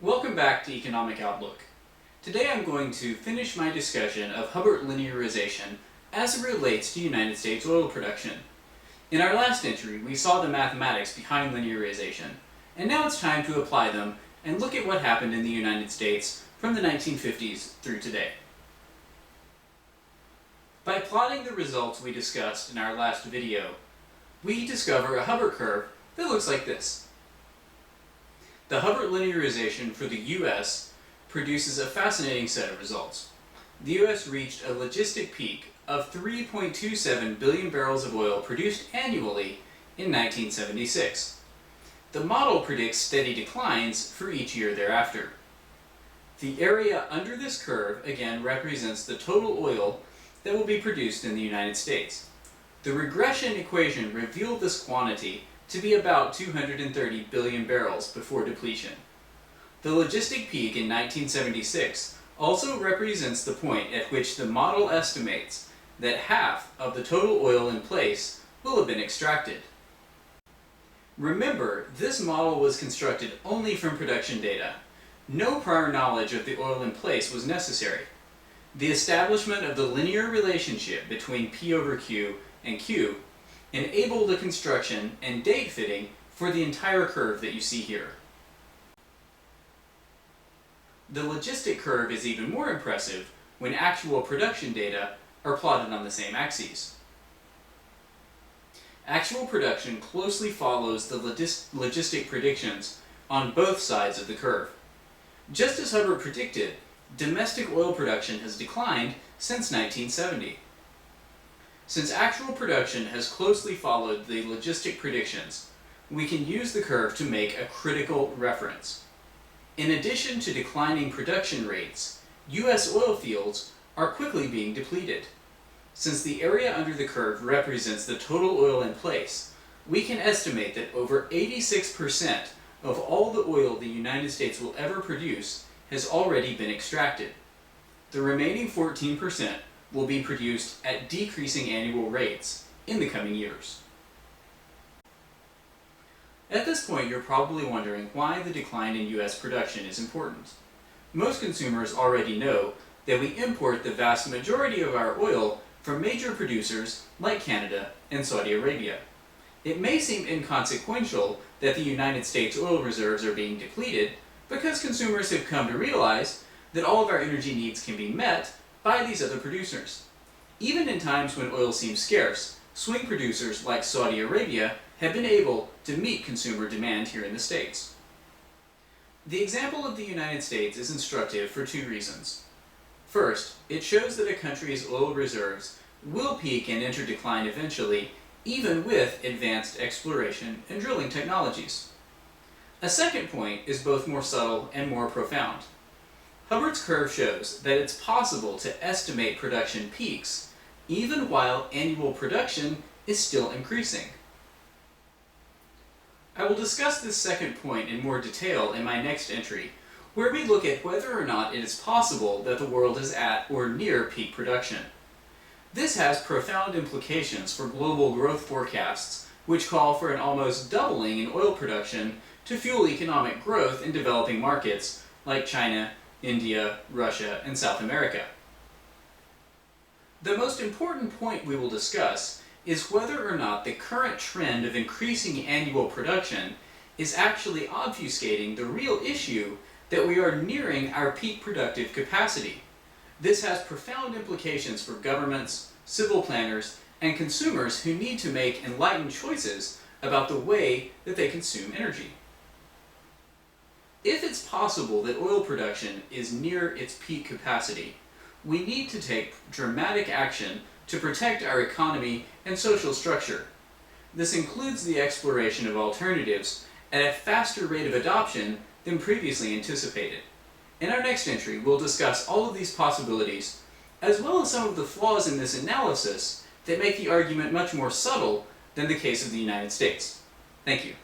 Welcome back to Economic Outlook. Today I'm going to finish my discussion of Hubbert linearization as it relates to United States oil production. In our last entry, we saw the mathematics behind linearization, and now it's time to apply them and look at what happened in the United States from the 1950s through today. By plotting the results we discussed in our last video, we discover a Hubbert curve that looks like this. The Hubbert linearization for the U.S. produces a fascinating set of results. The U.S. reached a logistic peak of 3.27 billion barrels of oil produced annually in 1976. The model predicts steady declines for each year thereafter. The area under this curve again represents the total oil that will be produced in the United States. The regression equation revealed this quantity to be about 230 billion barrels before depletion. The logistic peak in 1976 also represents the point at which the model estimates that half of the total oil in place will have been extracted. Remember, this model was constructed only from production data. No prior knowledge of the oil in place was necessary. The establishment of the linear relationship between P over Q and Q enabled the construction and date fitting for the entire curve that you see here. The logistic curve is even more impressive when actual production data are plotted on the same axes. Actual production closely follows the logistic predictions on both sides of the curve. Just as Hubbert predicted, domestic oil production has declined since 1970. Since actual production has closely followed the logistic predictions, we can use the curve to make a critical reference. In addition to declining production rates, U.S. oil fields are quickly being depleted. Since the area under the curve represents the total oil in place, we can estimate that over 86% of all the oil the United States will ever produce has already been extracted. The remaining 14% will be produced at decreasing annual rates in the coming years. At this point, you're probably wondering why the decline in U.S. production is important. Most consumers already know that we import the vast majority of our oil from major producers like Canada and Saudi Arabia. It may seem inconsequential that the United States oil reserves are being depleted because consumers have come to realize that all of our energy needs can be met by these other producers. Even in times when oil seems scarce, swing producers like Saudi Arabia have been able to meet consumer demand here in the States. The example of the United States is instructive for two reasons. First, it shows that a country's oil reserves will peak and enter decline eventually, even with advanced exploration and drilling technologies. A second point is both more subtle and more profound. Hubbert's curve shows that it's possible to estimate production peaks even while annual production is still increasing. I will discuss this second point in more detail in my next entry, where we look at whether or not it is possible that the world is at or near peak production. This has profound implications for global growth forecasts, which call for an almost doubling in oil production to fuel economic growth in developing markets like China, India, Russia, and South America. The most important point we will discuss is whether or not the current trend of increasing annual production is actually obfuscating the real issue that we are nearing our peak productive capacity. This has profound implications for governments, civil planners, and consumers who need to make enlightened choices about the way that they consume energy. If it's possible that oil production is near its peak capacity, we need to take dramatic action to protect our economy and social structure. This includes the exploration of alternatives at a faster rate of adoption than previously anticipated. In our next entry, we'll discuss all of these possibilities, as well as some of the flaws in this analysis that make the argument much more subtle than the case of the United States. Thank you.